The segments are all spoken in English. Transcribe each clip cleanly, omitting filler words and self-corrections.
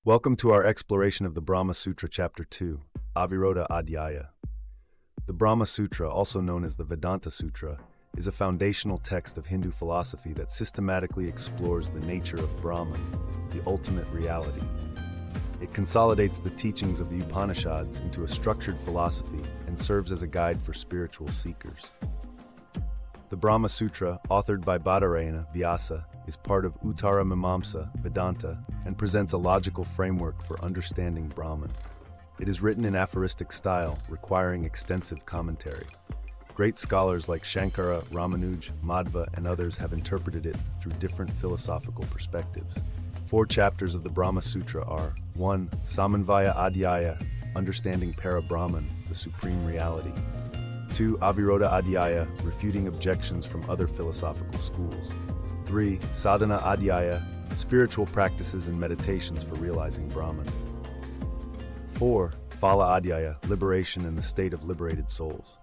Welcome to our exploration of the Brahma Sutra, Chapter 2, Avirodha Adhyaya. The Brahma Sutra, also known as the Vedanta Sutra, is a foundational text of Hindu philosophy that systematically explores the nature of Brahman, the ultimate reality. It consolidates the teachings of the Upanishads into a structured philosophy and serves as a guide for spiritual seekers. The Brahma Sutra, authored by Badarayana Vyasa, is part of Uttara Mimamsa, Vedanta, and presents a logical framework for understanding Brahman. It is written in aphoristic style, requiring extensive commentary. Great scholars like Shankara, Ramanuj, Madhva, and others have interpreted it through different philosophical perspectives. 4 chapters of the Brahma Sutra are 1. Samanvaya Adhyaya, Understanding Para-Brahman, the Supreme Reality. 2. Avirodha Adhyaya, Refuting Objections from Other Philosophical Schools. 3. Sadhana Adhyaya, Spiritual Practices and Meditations for Realizing Brahman. 4. Phala Adhyaya, Liberation and the State of Liberated Souls.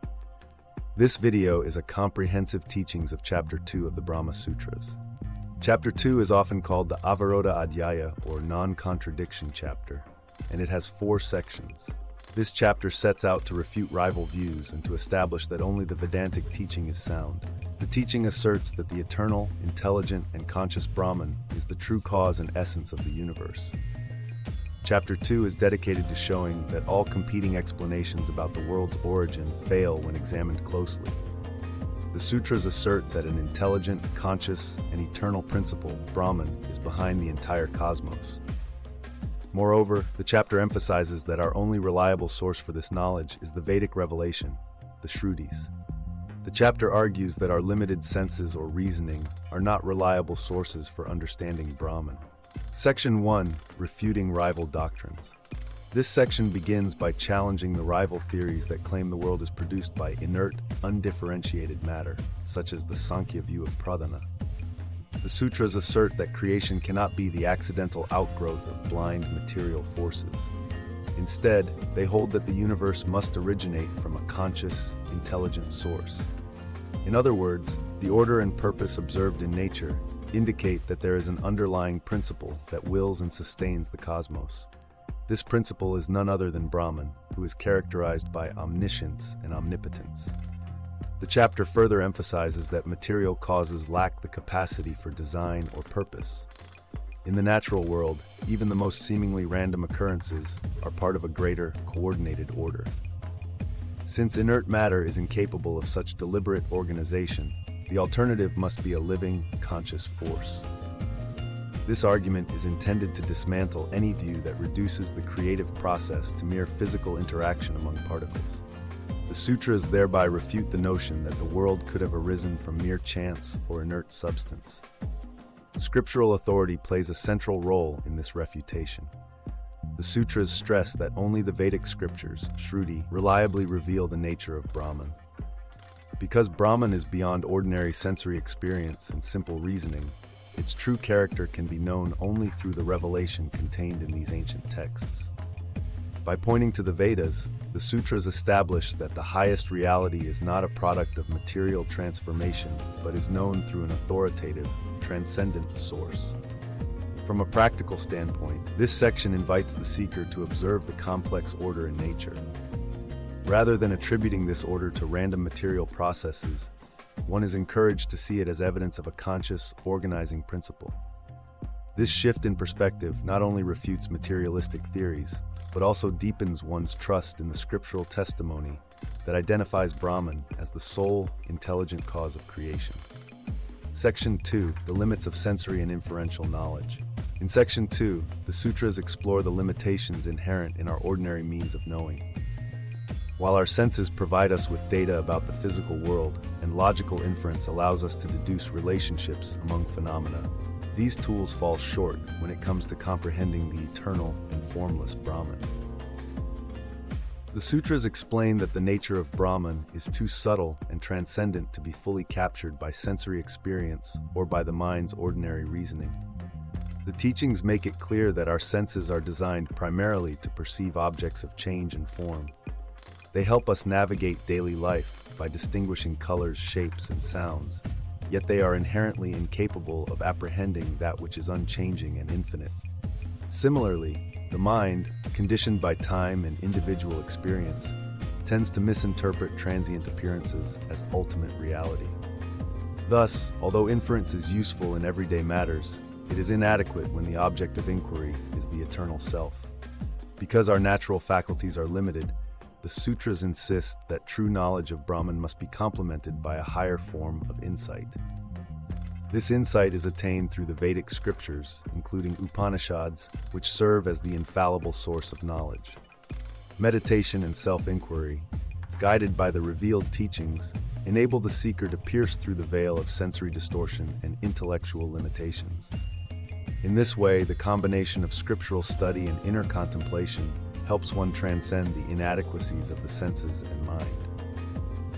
This video is a comprehensive teachings of Chapter 2 of the Brahma Sutras. Chapter 2 is often called the Avirodha Adhyaya, or Non-Contradiction chapter, and it has 4 sections. This chapter sets out to refute rival views and to establish that only the Vedantic teaching is sound. The teaching asserts that the eternal, intelligent, and conscious Brahman is the true cause and essence of the universe. Chapter 2 is dedicated to showing that all competing explanations about the world's origin fail when examined closely. The sutras assert that an intelligent, conscious, and eternal principle, Brahman, is behind the entire cosmos. Moreover, the chapter emphasizes that our only reliable source for this knowledge is the Vedic revelation, the Shrutis. The chapter argues that our limited senses or reasoning are not reliable sources for understanding Brahman. Section 1. Refuting Rival Doctrines. This section begins by challenging the rival theories that claim the world is produced by inert, undifferentiated matter, such as the Sankhya view of pradhana. The sutras assert that creation cannot be the accidental outgrowth of blind material forces. Instead, they hold that the universe must originate from a conscious, intelligent source. In other words, the order and purpose observed in nature indicate that there is an underlying principle that wills and sustains the cosmos. This principle is none other than Brahman, who is characterized by omniscience and omnipotence. The chapter further emphasizes that material causes lack the capacity for design or purpose. In the natural world, even the most seemingly random occurrences are part of a greater, coordinated order. Since inert matter is incapable of such deliberate organization, the alternative must be a living, conscious force. This argument is intended to dismantle any view that reduces the creative process to mere physical interaction among particles. The sutras thereby refute the notion that the world could have arisen from mere chance or inert substance. Scriptural authority plays a central role in this refutation. The sutras stress that only the Vedic scriptures, Shruti, reliably reveal the nature of Brahman. Because Brahman is beyond ordinary sensory experience and simple reasoning, its true character can be known only through the revelation contained in these ancient texts. By pointing to the Vedas, the sutras establish that the highest reality is not a product of material transformation, but is known through an authoritative, transcendent source. From a practical standpoint, this section invites the seeker to observe the complex order in nature. Rather than attributing this order to random material processes, one is encouraged to see it as evidence of a conscious, organizing principle. This shift in perspective not only refutes materialistic theories, but also deepens one's trust in the scriptural testimony that identifies Brahman as the sole, intelligent cause of creation. Section 2. The Limits of Sensory and Inferential Knowledge. In Section 2, the sutras explore the limitations inherent in our ordinary means of knowing. While our senses provide us with data about the physical world, and logical inference allows us to deduce relationships among phenomena, these tools fall short when it comes to comprehending the eternal and formless Brahman. The sutras explain that the nature of Brahman is too subtle and transcendent to be fully captured by sensory experience or by the mind's ordinary reasoning. The teachings make it clear that our senses are designed primarily to perceive objects of change and form. They help us navigate daily life by distinguishing colors, shapes, and sounds, yet they are inherently incapable of apprehending that which is unchanging and infinite. Similarly, the mind, conditioned by time and individual experience, tends to misinterpret transient appearances as ultimate reality. Thus, although inference is useful in everyday matters, it is inadequate when the object of inquiry is the eternal self. Because our natural faculties are limited, the sutras insist that true knowledge of Brahman must be complemented by a higher form of insight. This insight is attained through the Vedic scriptures, including Upanishads, which serve as the infallible source of knowledge. Meditation and self-inquiry, guided by the revealed teachings, enable the seeker to pierce through the veil of sensory distortion and intellectual limitations. In this way, the combination of scriptural study and inner contemplation helps one transcend the inadequacies of the senses and mind.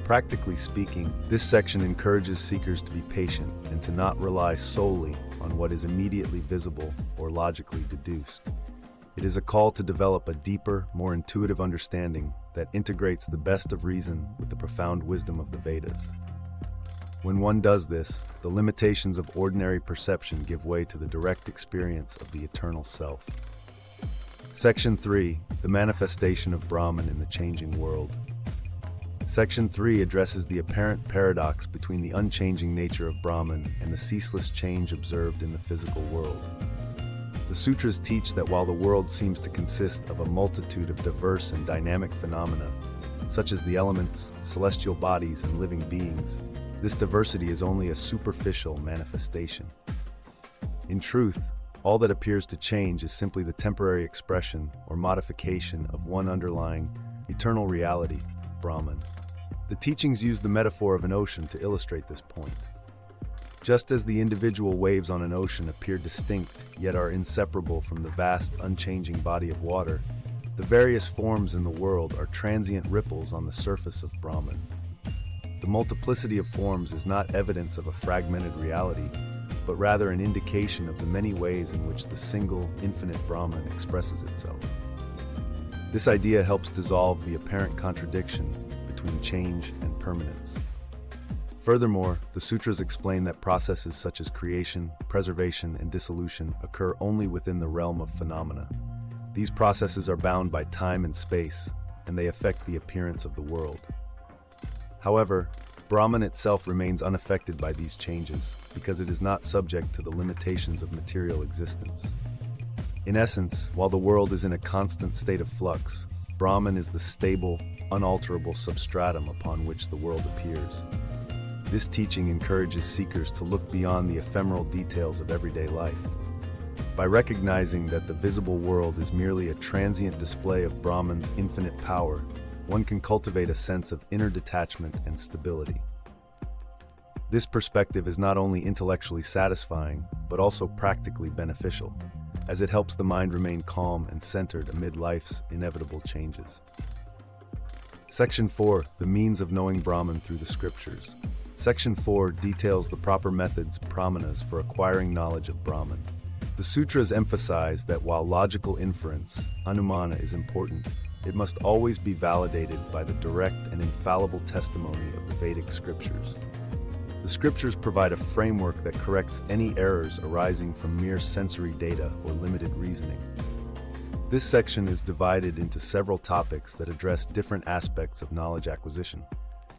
Practically speaking, this section encourages seekers to be patient and to not rely solely on what is immediately visible or logically deduced. It is a call to develop a deeper, more intuitive understanding that integrates the best of reason with the profound wisdom of the Vedas. When one does this, the limitations of ordinary perception give way to the direct experience of the eternal self. Section 3. The manifestation of Brahman in the changing world. Section 3 addresses the apparent paradox between the unchanging nature of Brahman and the ceaseless change observed in the physical world. The sutras teach that while the world seems to consist of a multitude of diverse and dynamic phenomena, such as the elements, celestial bodies, and living beings, this diversity is only a superficial manifestation. In truth, all that appears to change is simply the temporary expression or modification of one underlying, eternal reality, Brahman. The teachings use the metaphor of an ocean to illustrate this point. Just as the individual waves on an ocean appear distinct, yet are inseparable from the vast, unchanging body of water, the various forms in the world are transient ripples on the surface of Brahman. The multiplicity of forms is not evidence of a fragmented reality, but rather an indication of the many ways in which the single, infinite Brahman expresses itself. This idea helps dissolve the apparent contradiction between change and permanence. Furthermore, the sutras explain that processes such as creation, preservation, and dissolution occur only within the realm of phenomena. These processes are bound by time and space, and they affect the appearance of the world. However, Brahman itself remains unaffected by these changes because it is not subject to the limitations of material existence. In essence, while the world is in a constant state of flux, Brahman is the stable, unalterable substratum upon which the world appears. This teaching encourages seekers to look beyond the ephemeral details of everyday life. By recognizing that the visible world is merely a transient display of Brahman's infinite power, one can cultivate a sense of inner detachment and stability. This perspective is not only intellectually satisfying, but also practically beneficial, as it helps the mind remain calm and centered amid life's inevitable changes. Section 4. The means of knowing Brahman through the scriptures. Section 4 details the proper methods, pramanas, for acquiring knowledge of Brahman. The sutras emphasize that while logical inference, anumana, is important, it must always be validated by the direct and infallible testimony of the Vedic scriptures. The scriptures provide a framework that corrects any errors arising from mere sensory data or limited reasoning. This section is divided into several topics that address different aspects of knowledge acquisition.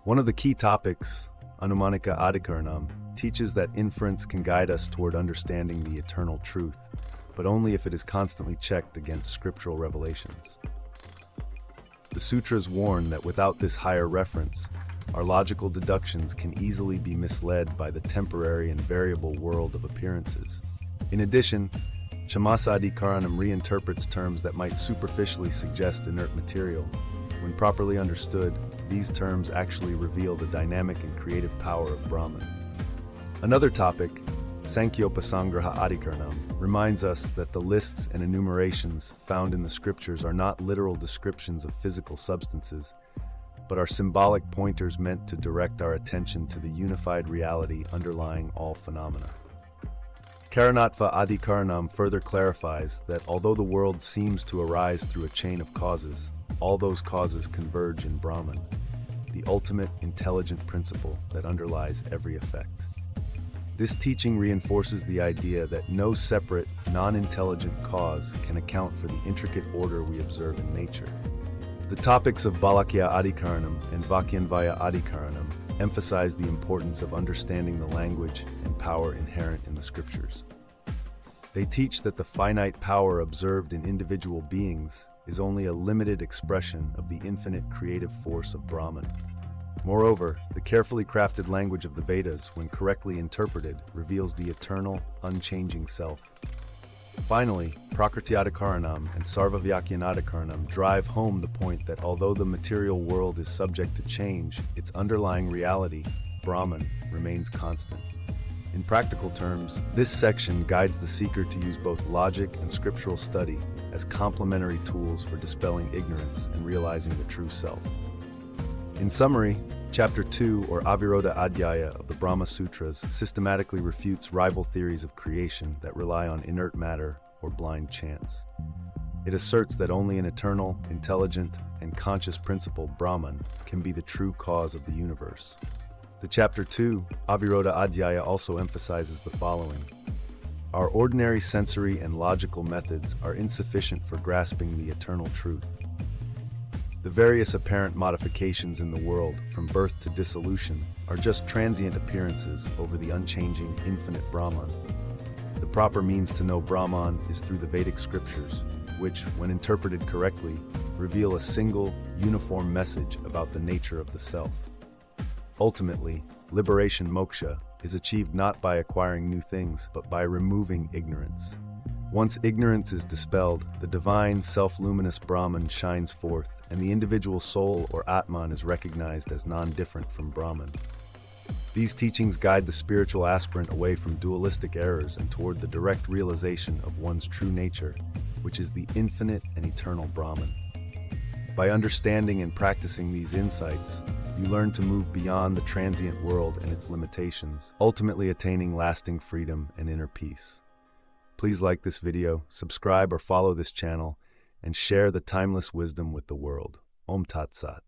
One of the key topics, Anumanika Adhikaranam, teaches that inference can guide us toward understanding the eternal truth, but only if it is constantly checked against scriptural revelations. The sutras warn that without this higher reference, our logical deductions can easily be misled by the temporary and variable world of appearances. In addition, Chamassadhikaranam reinterprets terms that might superficially suggest inert material. When properly understood, these terms actually reveal the dynamic and creative power of Brahman. Another topic, Sankhyopasangraha Adhikaranam, reminds us that the lists and enumerations found in the scriptures are not literal descriptions of physical substances, but are symbolic pointers meant to direct our attention to the unified reality underlying all phenomena. Karanatva Adhikaranam further clarifies that although the world seems to arise through a chain of causes, all those causes converge in Brahman, the ultimate intelligent principle that underlies every effect. This teaching reinforces the idea that no separate, non-intelligent cause can account for the intricate order we observe in nature. The topics of Balakya Adhikaranam and Vakyanvaya Adhikaranam emphasize the importance of understanding the language and power inherent in the scriptures. They teach that the finite power observed in individual beings is only a limited expression of the infinite creative force of Brahman. Moreover, the carefully crafted language of the Vedas, when correctly interpreted, reveals the eternal, unchanging self. Finally, Prakriti-adhikaranam and Sarva-Vyakyanadhikaranam drive home the point that although the material world is subject to change, its underlying reality, Brahman, remains constant. In practical terms, this section guides the seeker to use both logic and scriptural study as complementary tools for dispelling ignorance and realizing the true self. In summary, Chapter 2, or Avirodha Adhyaya of the Brahma Sutras, systematically refutes rival theories of creation that rely on inert matter or blind chance. It asserts that only an eternal, intelligent, and conscious principle, Brahman, can be the true cause of the universe. The Chapter 2, Avirodha Adhyaya, also emphasizes the following. Our ordinary sensory and logical methods are insufficient for grasping the eternal truth. The various apparent modifications in the world, from birth to dissolution, are just transient appearances over the unchanging, infinite Brahman. The proper means to know Brahman is through the Vedic scriptures, which, when interpreted correctly, reveal a single, uniform message about the nature of the self. Ultimately, liberation moksha is achieved not by acquiring new things, but by removing ignorance. Once ignorance is dispelled, the divine, self-luminous Brahman shines forth, and the individual soul or Atman is recognized as non-different from Brahman. These teachings guide the spiritual aspirant away from dualistic errors and toward the direct realization of one's true nature, which is the infinite and eternal Brahman. By understanding and practicing these insights, you learn to move beyond the transient world and its limitations, ultimately attaining lasting freedom and inner peace. Please like this video, subscribe or follow this channel, and share the timeless wisdom with the world. Om Tat Sat.